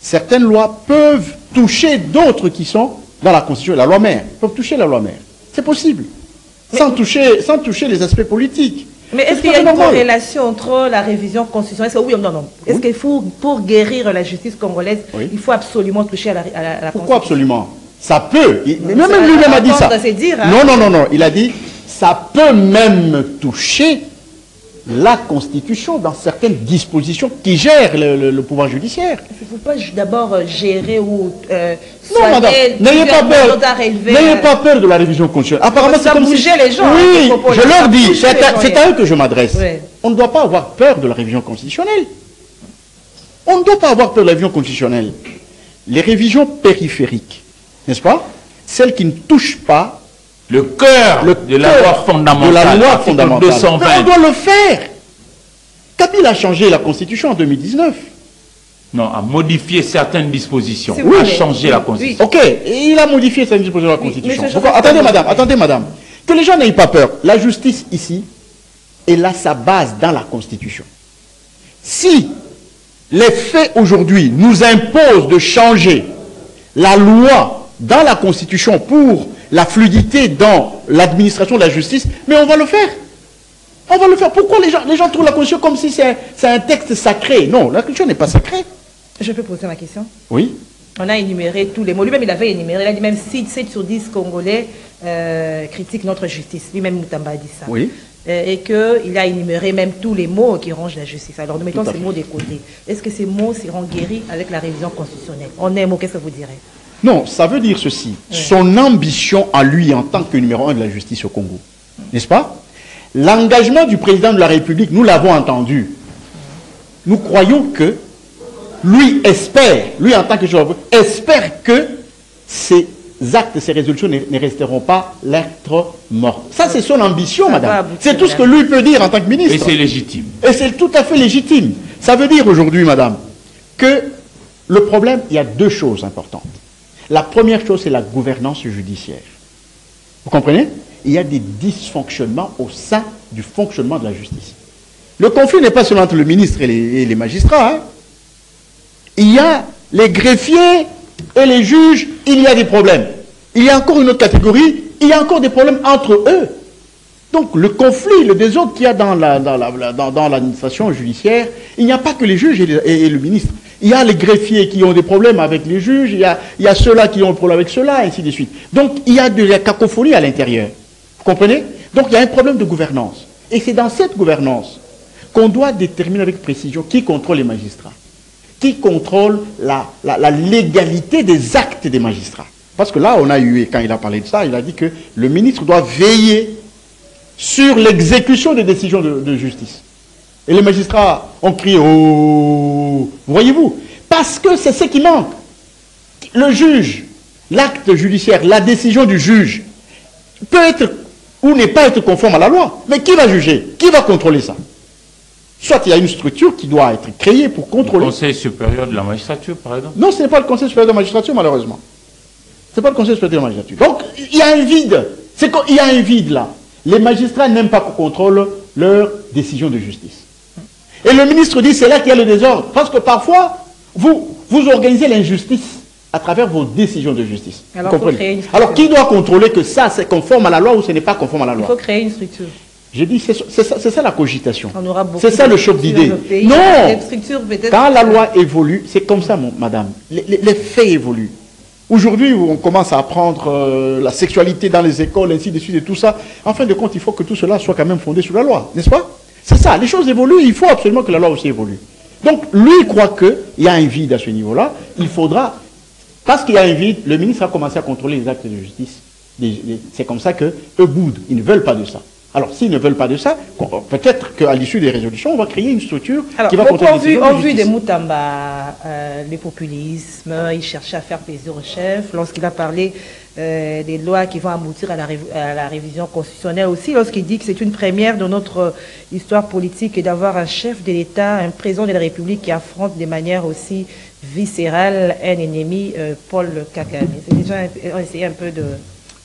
certaines lois peuvent toucher d'autres qui sont dans la Constitution. La loi mère, peuvent toucher la loi mère. C'est possible, sans toucher les aspects politiques. Mais est-ce qu'il y a une corrélation entre la révision constitutionnelle, oui ou non? Est-ce qu'il faut, pour guérir la justice congolaise, il faut absolument toucher à la Constitution? Pourquoi absolument? Ça peut. Même lui-même a dit ça. Non. Il a dit, ça peut même toucher la Constitution dans certaines dispositions qui gèrent le pouvoir judiciaire. Il ne faut pas d'abord gérer ou non, madame, n'ayez pas peur de la révision constitutionnelle. Apparemment, c'est comme si... les gens. Oui, je leur dis, c'est à eux que je m'adresse. Oui. On ne doit pas avoir peur de la révision constitutionnelle. On ne doit pas avoir peur de la révision constitutionnelle. Les révisions périphériques, n'est-ce pas? Celles qui ne touchent pas le cœur de la loi fondamentale. De la loi fondamentale. 220. Mais on doit le faire. Kabila a changé la Constitution en 2019. Non, a modifié certaines dispositions. A changé la Constitution. Ok, il a modifié certaines dispositions de la Constitution. Attendez, madame. Que les gens n'aient pas peur. La justice, ici, elle a sa base dans la Constitution. Si les faits aujourd'hui nous imposent de changer la loi dans la Constitution pour la fluidité dans l'administration de la justice, mais on va le faire. On va le faire. Pourquoi les gens trouvent la Constitution comme si c'est un texte sacré? Non, la Constitution n'est pas sacrée. Je peux poser ma question? Oui. On a énuméré tous les mots. Lui-même, il avait énuméré. Il a dit même 7 sur 10 Congolais critiquent notre justice. Lui-même, Moutamba a dit ça. Oui. Et qu'il a énuméré même tous les mots qui rongent la justice. Alors, nous mettons ces mots de côté. Est-ce que ces mots seront guéris avec la révision constitutionnelle? En un mot, qu'est-ce que vous direz? Non, ça veut dire ceci. Oui. Son ambition à lui en tant que numéro 1 de la justice au Congo, n'est-ce pas? L'engagement du président de la République, nous l'avons entendu. Nous croyons que lui espère, lui en tant que joueur, espère que ces actes, ces résolutions ne resteront pas lettres mortes. Ça, c'est son ambition, madame. C'est tout ce que lui peut dire en tant que ministre. Et c'est légitime. Et c'est tout à fait légitime. Ça veut dire aujourd'hui, madame, que le problème, il y a deux choses importantes. La première chose, c'est la gouvernance judiciaire. Vous comprenez? Il y a des dysfonctionnements au sein du fonctionnement de la justice. Le conflit n'est pas seulement entre le ministre et les magistrats. Hein. Il y a les greffiers et les juges, il y a des problèmes. Il y a encore une autre catégorie, il y a encore des problèmes entre eux. Donc le conflit, le désordre qu'il y a dans l'administration judiciaire, il n'y a pas que les juges et le ministre. Il y a les greffiers qui ont des problèmes avec les juges, il y a ceux-là qui ont des problèmes avec ceux-là, et ainsi de suite. Donc il y a de la cacophonie à l'intérieur. Vous comprenez? Donc il y a un problème de gouvernance. Et c'est dans cette gouvernance qu'on doit déterminer avec précision qui contrôle les magistrats, qui contrôle la légalité des actes des magistrats. Parce que là, on a eu, quand il a parlé de ça, il a dit que le ministre doit veiller sur l'exécution des décisions de justice. Et les magistrats ont crié « Oh !» Voyez-vous? Parce que c'est ce qui manque. Le juge, l'acte judiciaire, la décision du juge peut être ou ne pas être conforme à la loi. Mais qui va juger? Qui va contrôler ça? Soit il y a une structure qui doit être créée pour contrôler. Le Conseil supérieur de la magistrature, par exemple? Non, ce n'est pas le Conseil supérieur de la magistrature, malheureusement. Ce n'est pas le Conseil supérieur de la magistrature. Donc, il y a un vide. Il y a un vide là. Les magistrats n'aiment pas qu'on contrôle leurs décisions de justice. Et le ministre dit, c'est là qu'il y a le désordre. Parce que parfois, vous organisez l'injustice à travers vos décisions de justice. Alors, qui doit contrôler que ça, c'est conforme à la loi ou ce n'est pas conforme à la loi? Il faut créer une structure. J'ai dit, c'est ça la cogitation. C'est ça le choc d'idées. Non! Quand la loi évolue, c'est comme ça, madame. Les faits évoluent. Aujourd'hui, on commence à apprendre la sexualité dans les écoles, ainsi de suite et tout ça. En fin de compte, il faut que tout cela soit quand même fondé sur la loi, n'est-ce pas? C'est ça, les choses évoluent, il faut absolument que la loi aussi évolue. Donc, lui, il croit qu'il y a un vide à ce niveau-là. Il faudra, parce qu'il y a un vide, le ministre a commencé à contrôler les actes de justice. C'est comme ça qu'eux boudent, ils ne veulent pas de ça. Alors, s'ils ne veulent pas de ça, peut-être qu'à l'issue des résolutions, on va créer une structure qui va contrôler les décisions de justice. En vue de Moutamba, le populisme, il cherchait à faire plaisir au chef. Lorsqu'il a parlé des lois qui vont aboutir à la révision constitutionnelle aussi, lorsqu'il dit que c'est une première de notre histoire politique et d'avoir un chef de l'État, un président de la République qui affronte de manière aussi viscérale un ennemi, Paul Kagame. C'est déjà essayer un peu de...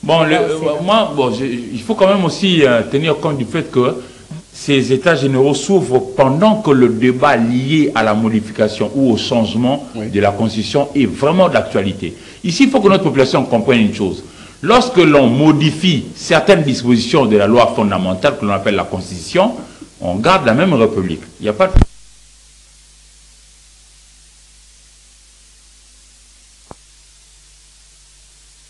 Bon, il faut quand même aussi tenir compte du fait que ces états généraux s'ouvrent pendant que le débat lié à la modification ou au changement de la Constitution est vraiment d'actualité. Ici, il faut que notre population comprenne une chose. Lorsque l'on modifie certaines dispositions de la loi fondamentale que l'on appelle la Constitution, on garde la même République. Il n'y a pas de...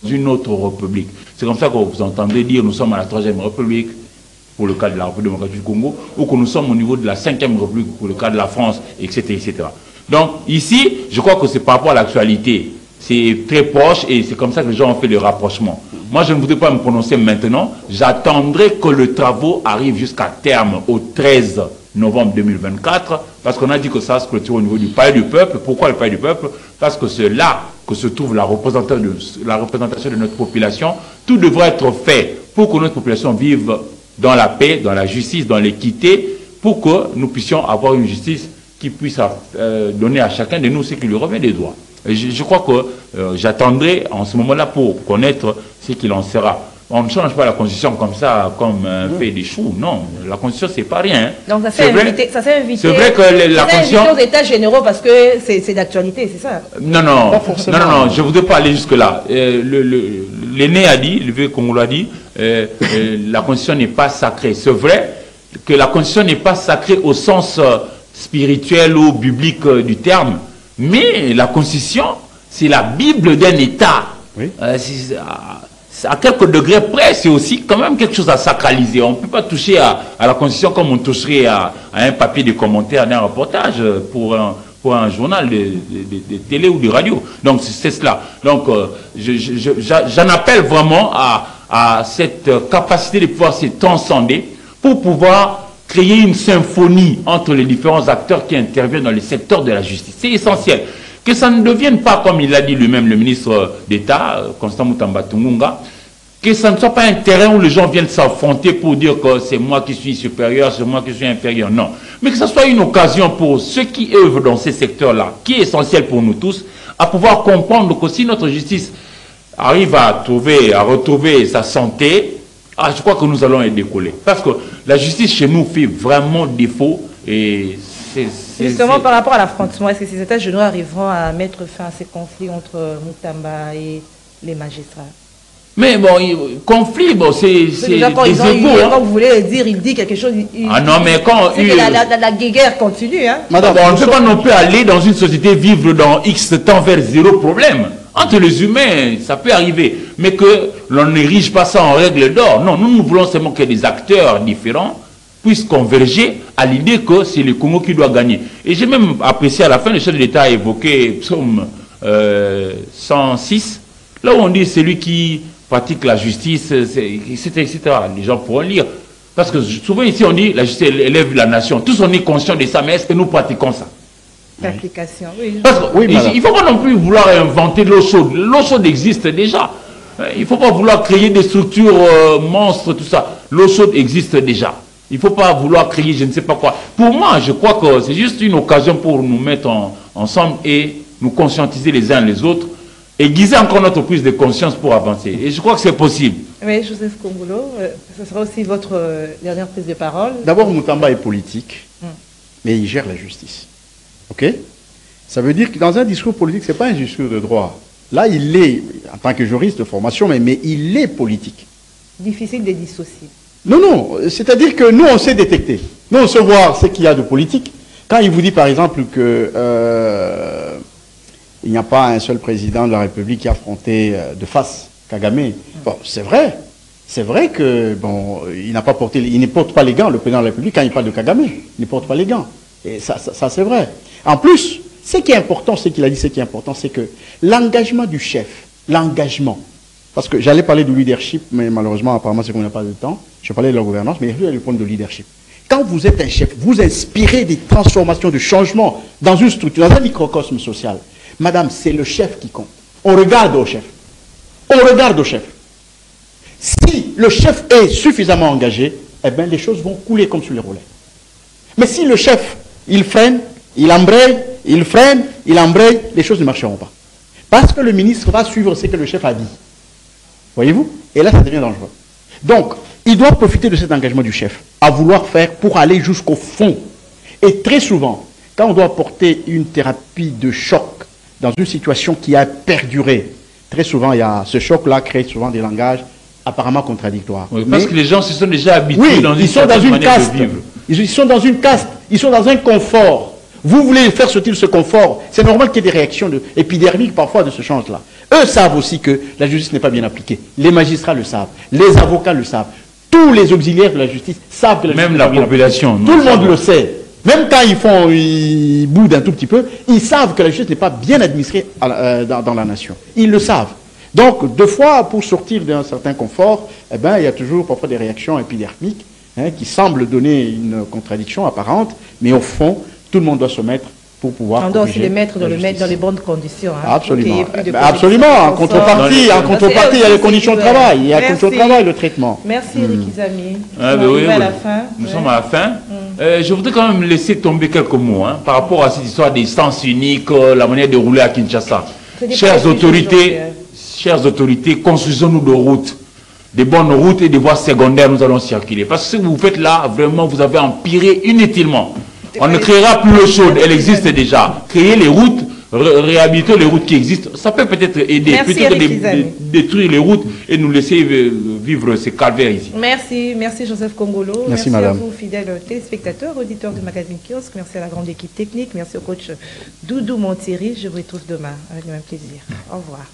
une autre république. C'est comme ça que vous entendez dire nous sommes à la 3e République pour le cas de la République démocratique du Congo, ou que nous sommes au niveau de la 5e République pour le cas de la France, etc. etc. Donc ici, je crois que c'est par rapport à l'actualité. C'est très proche et c'est comme ça que les gens ont fait le rapprochement. Moi, je ne voudrais pas me prononcer maintenant. J'attendrai que le travaux arrive jusqu'à terme au 13 novembre 2024, parce qu'on a dit que ça se clôture au niveau du Palais du Peuple. Pourquoi le Palais du Peuple? Parce que c'est là que se trouve la représentation de notre population. Tout devrait être fait pour que notre population vive dans la paix, dans la justice, dans l'équité, pour que nous puissions avoir une justice qui puisse donner à chacun de nous ce qui lui revient des droits. Et je crois que j'attendrai en ce moment-là pour connaître ce qu'il en sera. On ne change pas la Constitution comme ça, comme un fait des choux. Non, la Constitution, c'est pas rien. Donc ça s'est invité. C'est vrai que la Constitution... aux États généraux parce que c'est d'actualité, c'est ça? Non, je ne voudrais pas aller jusque-là. L'aîné a dit, le vieux Congolais a dit, la Constitution n'est pas sacrée. C'est vrai que la Constitution n'est pas sacrée au sens spirituel ou biblique du terme, mais la Constitution, c'est la Bible d'un État. Oui. À quelques degrés près, c'est aussi quand même quelque chose à sacraliser. On ne peut pas toucher à la Constitution comme on toucherait à un papier de commentaire d'un reportage pour un journal de télé ou de radio. Donc c'est cela. Donc j'en appelle vraiment à cette capacité de pouvoir se transcender pour pouvoir créer une symphonie entre les différents acteurs qui interviennent dans les secteurs de la justice. C'est essentiel. Que ça ne devienne pas, comme il l'a dit lui-même, le ministre d'État, Constant Moutamba Tungunga, que ça ne soit pas un terrain où les gens viennent s'affronter pour dire que c'est moi qui suis supérieur, c'est moi qui suis inférieur. Non. Mais que ce soit une occasion pour ceux qui œuvrent dans ces secteurs-là, qui est essentiel pour nous tous, à pouvoir comprendre que si notre justice arrive à retrouver sa santé, je crois que nous allons y décoller. Parce que la justice chez nous fait vraiment défaut et justement, par rapport à l'affrontement, est-ce que ces états généraux arriveront à mettre fin à ces conflits entre Moutamba et les magistrats? Mais bon, conflit, bon, c'est des égos. Quand vous voulez dire, il dit quelque chose. Non, mais quand... la guerre continue, hein. Madame, on ne peut pas non plus aller dans une société vivre dans X temps vers zéro problème. Entre les humains, ça peut arriver. Mais que l'on n'érige pas ça en règle d'or. Non, nous voulons seulement que des acteurs différents puissent converger à l'idée que c'est le Congo qui doit gagner. Et j'ai même apprécié à la fin, le chef de l'État a évoqué Psaume 106, là où on dit c'est lui qui pratique la justice, etc., etc. Les gens pourront lire. Parce que souvent ici on dit la justice élève la nation. Tous on est conscients de ça, mais est-ce que nous pratiquons ça? L'application, oui. Parce que, oui, il ne faut pas non plus vouloir inventer l'eau chaude. L'eau chaude existe déjà. Il ne faut pas vouloir créer des structures monstres, tout ça. L'eau chaude existe déjà. Il ne faut pas vouloir créer je ne sais pas quoi. Pour moi, je crois que c'est juste une occasion pour nous mettre ensemble et nous conscientiser les uns les autres, aiguiser encore notre prise de conscience pour avancer. Et je crois que c'est possible. Oui, Joseph Kongolo, ce sera aussi votre dernière prise de parole. D'abord, Moutamba est politique, mais il gère la justice. OK? Ça veut dire que dans un discours politique, ce n'est pas un discours de droit. Là, il est, en tant que juriste de formation, mais il est politique. Difficile de dissocier. Non, non, c'est-à-dire que nous, on sait détecter. Nous, on sait voir ce qu'il y a de politique. Quand il vous dit, par exemple, que il n'y a pas un seul président de la République qui a affronté de face Kagame. Bon, c'est vrai. C'est vrai que, bon, il ne porte pas les gants, le président de la République, quand il parle de Kagame. Il ne porte pas les gants. Et ça c'est vrai. En plus, ce qui est important, c'est que l'engagement du chef, l'engagement, parce que j'allais parler de leadership, mais malheureusement, apparemment, c'est qu'on n'a pas de temps. Je parlais de la gouvernance, mais il y a le point de leadership. Quand vous êtes un chef, vous inspirez des transformations, de changements dans une structure, dans un microcosme social. Madame, c'est le chef qui compte. On regarde au chef. On regarde au chef. Si le chef est suffisamment engagé, eh bien, les choses vont couler comme sur les roulets. Mais si le chef, il freine, il embraye, il freine, il embraye, les choses ne marcheront pas. Parce que le ministre va suivre ce que le chef a dit. Voyez-vous? Et là, ça devient dangereux. Donc, il doit profiter de cet engagement du chef, à vouloir faire pour aller jusqu'au fond. Et très souvent, quand on doit apporter une thérapie de choc dans une situation qui a perduré, très souvent, il y a ce choc-là crée souvent des langages apparemment contradictoires. Oui, parce que les gens se sont déjà habitués dans une caste. Ils sont dans une caste, ils sont dans un confort. Vous voulez faire sortir ce confort, c'est normal qu'il y ait des réactions épidermiques parfois de ce genre-là. Eux savent aussi que la justice n'est pas bien appliquée. Les magistrats le savent, les avocats le savent, tous les auxiliaires de la justice savent que la justice n'est pas bien appliquée. Même la population. Tout le monde le sait. Même quand ils boudent un tout petit peu, ils savent que la justice n'est pas bien administrée dans la nation. Ils le savent. Donc, deux fois, pour sortir d'un certain confort, eh ben, il y a toujours parfois des réactions épidermiques qui semblent donner une contradiction apparente, mais au fond, tout le monde doit se mettre pour pouvoir corriger. On doit aussi les mettre dans les bonnes conditions. Hein, absolument. Absolument. En contrepartie, il y a les conditions de travail. Il y a les conditions de travail, le traitement. Merci, Eric Izami. Nous sommes à la fin. Je voudrais quand même laisser tomber quelques mots par rapport à cette histoire des sens uniques, la manière de rouler à Kinshasa. Chères autorités, construisons-nous de routes. Des bonnes routes et des voies secondaires, nous allons circuler. Parce que ce que vous faites là, vraiment, vous avez empiré inutilement. On ne créera plus l'eau chaude, elle existe déjà. Créer les routes, réhabiliter les routes qui existent, ça peut peut-être aider. Plutôt que de détruire les routes et nous laisser vivre ces calvaires ici. Merci Joseph Kongolo. Merci madame. À vous, fidèles téléspectateurs, auditeurs du magazine Kiosque. Merci à la grande équipe technique. Merci au coach Doudou Montieri. Je vous retrouve demain avec le même plaisir. Au revoir.